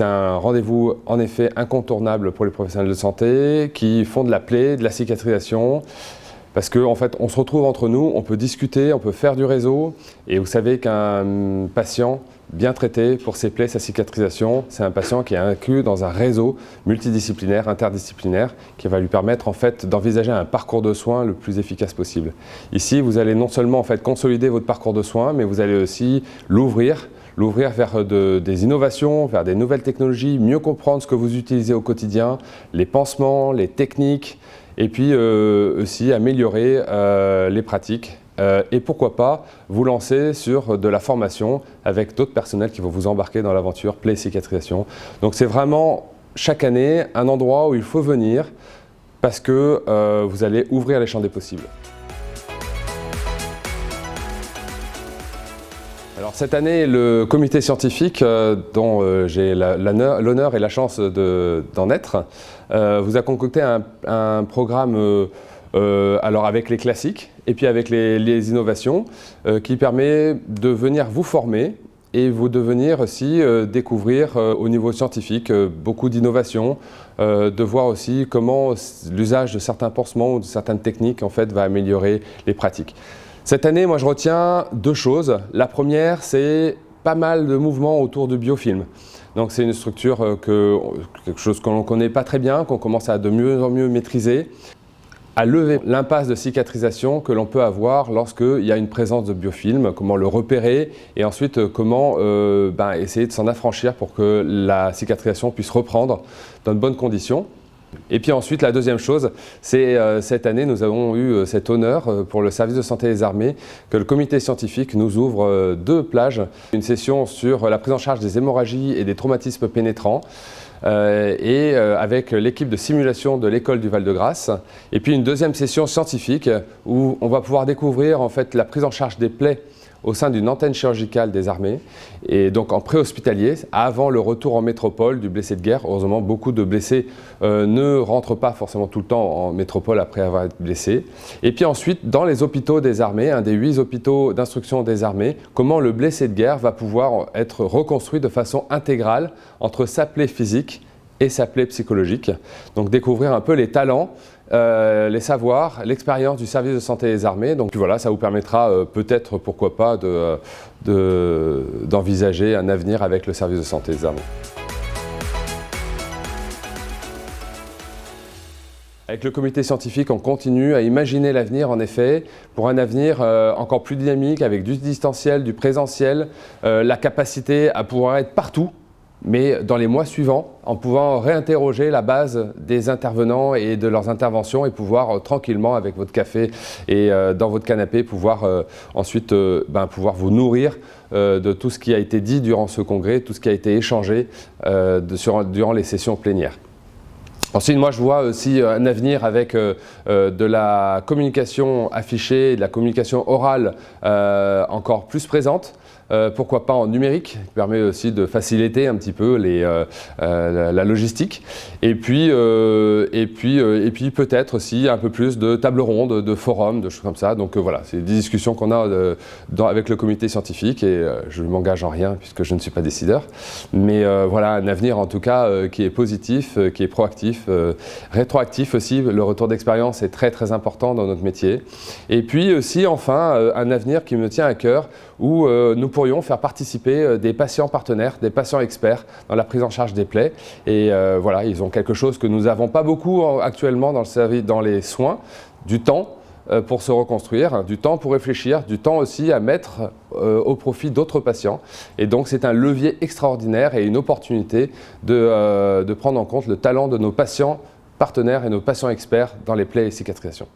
c'est un rendez-vous en effet incontournable pour les professionnels de santé qui font de la plaie, de la cicatrisation. Parce qu'en fait, on se retrouve entre nous, on peut discuter, on peut faire du réseau. Et vous savez qu'un patient bien traité pour ses plaies, sa cicatrisation, c'est un patient qui est inclus dans un réseau multidisciplinaire, interdisciplinaire, qui va lui permettre en fait d'envisager un parcours de soins le plus efficace possible. Ici, vous allez non seulement en fait consolider votre parcours de soins, mais vous allez aussi l'ouvrir vers des innovations, vers des nouvelles technologies, mieux comprendre ce que vous utilisez au quotidien, les pansements, les techniques, et puis aussi améliorer les pratiques. Et pourquoi pas vous lancer sur de la formation avec d'autres personnels qui vont vous embarquer dans l'aventure plaie et cicatrisation. Donc c'est vraiment chaque année un endroit où il faut venir parce que vous allez ouvrir les champs des possibles. Alors cette année, le comité scientifique, dont j'ai l'honneur et la chance d'en être, vous a concocté un programme alors avec les classiques et puis avec les innovations qui permet de venir vous former et de venir aussi découvrir au niveau scientifique beaucoup d'innovations, de voir aussi comment l'usage de certains pansements ou de certaines techniques en fait va améliorer les pratiques. Cette année, moi je retiens deux choses. La première, c'est pas mal de mouvements autour du biofilm. Donc c'est une structure, quelque chose qu'on ne connaît pas très bien, qu'on commence à de mieux en mieux maîtriser, à lever l'impasse de cicatrisation que l'on peut avoir lorsqu'il y a une présence de biofilm, comment le repérer et ensuite comment essayer de s'en affranchir pour que la cicatrisation puisse reprendre dans de bonnes conditions. Et puis ensuite, la deuxième chose, c'est cette année, nous avons eu cet honneur pour le service de santé des armées que le comité scientifique nous ouvre deux plages. Une session sur la prise en charge des hémorragies et des traumatismes pénétrants avec l'équipe de simulation de l'école du Val-de-Grâce. Et puis une deuxième session scientifique où on va pouvoir découvrir en fait la prise en charge des plaies au sein d'une antenne chirurgicale des armées, et donc en préhospitalier, avant le retour en métropole du blessé de guerre. Heureusement, beaucoup de blessés ne rentrent pas forcément tout le temps en métropole après avoir été blessés. Et puis ensuite, dans les hôpitaux des armées, un des 8 hôpitaux d'instruction des armées, comment le blessé de guerre va pouvoir être reconstruit de façon intégrale entre sa plaie physique et sa plaie psychologique. Donc découvrir un peu les talents, les savoirs, l'expérience du service de santé des armées. Donc voilà, ça vous permettra peut-être, pourquoi pas, d'envisager un avenir avec le service de santé des armées. Avec le comité scientifique, on continue à imaginer l'avenir, en effet, pour un avenir encore plus dynamique, avec du distanciel, du présentiel, la capacité à pouvoir être partout, mais dans les mois suivants, en pouvant réinterroger la base des intervenants et de leurs interventions et pouvoir tranquillement, avec votre café et dans votre canapé, pouvoir ensuite pouvoir vous nourrir de tout ce qui a été dit durant ce congrès, tout ce qui a été échangé durant les sessions plénières. Ensuite, moi, je vois aussi un avenir avec de la communication affichée, de la communication orale encore plus présente. Pourquoi pas en numérique, qui permet aussi de faciliter un petit peu la logistique. Et puis peut-être aussi un peu plus de tables rondes, de forums, de choses comme ça. Donc voilà, c'est des discussions qu'on a avec le comité scientifique et je ne m'engage en rien puisque je ne suis pas décideur. Mais voilà, un avenir en tout cas qui est positif, qui est proactif, rétroactif aussi. Le retour d'expérience est très très important dans notre métier. Et puis aussi enfin un avenir qui me tient à cœur où nous pourrions faire participer des patients partenaires, des patients experts dans la prise en charge des plaies. Et voilà, ils ont quelque chose que nous n'avons pas beaucoup actuellement dans le service, dans les soins, du temps pour se reconstruire, du temps pour réfléchir, du temps aussi à mettre au profit d'autres patients. Et donc c'est un levier extraordinaire et une opportunité de prendre en compte le talent de nos patients partenaires et nos patients experts dans les plaies et cicatrisations.